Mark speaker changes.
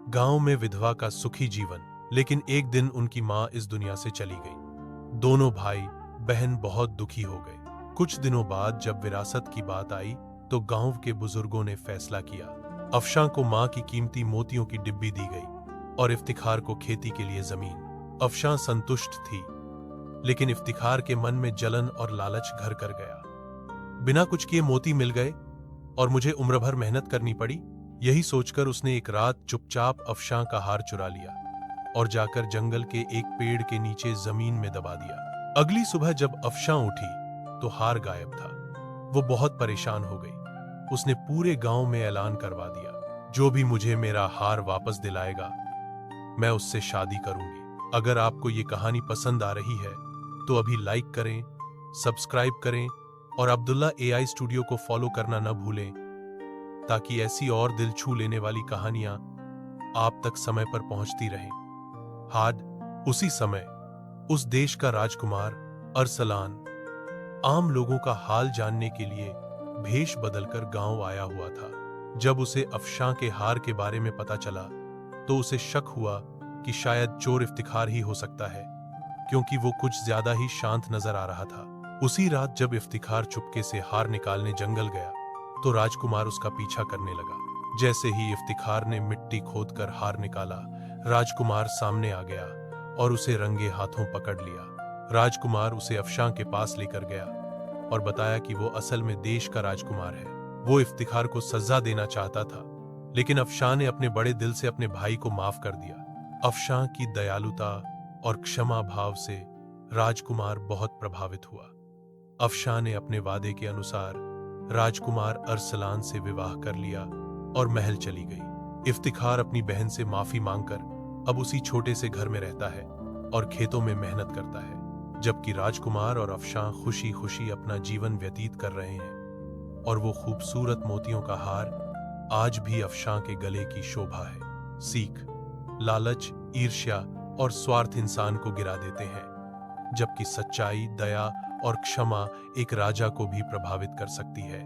Speaker 1: गांव में विधवा का सुखी जीवन। लेकिन एक दिन उनकी मां इस दुनिया से चली गई। दोनों भाई बहन बहुत दुखी हो गए। कुछ दिनों बाद जब विरासत की बात आई तो गांव के बुजुर्गों ने फैसला किया। अफशां को मां की कीमती मोतियों की डिब्बी दी गई और इफ्तिखार को खेती के लिए जमीन। अफशां संतुष्ट थी, लेकिन इफ्तिखार के मन में जलन और लालच घर कर गया। बिना कुछ किए मोती मिल गए और मुझे उम्र भर मेहनत करनी पड़ी। यही सोचकर उसने एक रात चुपचाप अफशां का हार चुरा लिया और जाकर जंगल के एक पेड़ के नीचे जमीन में दबा दिया। अगली सुबह जब अफशां उठी तो हार गायब था। वो बहुत परेशान हो गई। उसने पूरे गांव में ऐलान करवा दिया, जो भी मुझे मेरा हार वापस दिलाएगा, मैं उससे शादी करूंगी। अगर आपको ये कहानी पसंद आ रही है तो अभी लाइक करें, सब्सक्राइब करें और अब्दुल्ला एआई स्टूडियो को फॉलो करना न भूलें, ताकि ऐसी और दिल छू लेने वाली कहानियां आप तक समय पर पहुंचती रहें। उसी समय उस देश का राजकुमार अरसलान आम लोगों का हाल जानने के लिए भेष बदलकर गांव आया हुआ था। जब उसे अफशां के हार के बारे में पता चला तो उसे शक हुआ कि शायद चोर इफ्तिखार ही हो सकता है, क्योंकि वो कुछ ज्यादा ही शांत नजर आ रहा था। उसी रात जब इफ्तिखार चुपके से हार निकालने जंगल गया तो राजकुमार उसका पीछा करने लगा। जैसे ही इफ्तिखार ने मिट्टी खोदकर हार निकाला, राजकुमार सामने आ गया और उसे रंगे हाथों पकड़ लिया। राजकुमार उसे अफशां के पास लेकर गया और बताया कि वो असल में देश का राजकुमार है। वो इफ्तिखार को सजा देना चाहता था, लेकिन अफशां ने अपने बड़े दिल से अपने भाई को माफ कर दिया। अफशां की दयालुता और क्षमा भाव से राजकुमार बहुत प्रभावित हुआ। अफशां ने अपने वादे के अनुसार राजकुमार अरसलान से विवाह कर लिया और महल चली गई। इफ्तिखार अपनी बहन से माफी मांगकर अब उसी छोटे से घर में रहता है और खेतों में मेहनत करता है, जबकि राजकुमार और अफशां खुशी खुशी अपना जीवन व्यतीत कर रहे हैं। और वो खूबसूरत मोतियों का हार आज भी अफशां के गले की शोभा है। सीख: लालच, ईर्ष्या और स्वार्थ इंसान को गिरा देते हैं, जबकि सच्चाई, दया और क्षमा एक राजा को भी प्रभावित कर सकती है।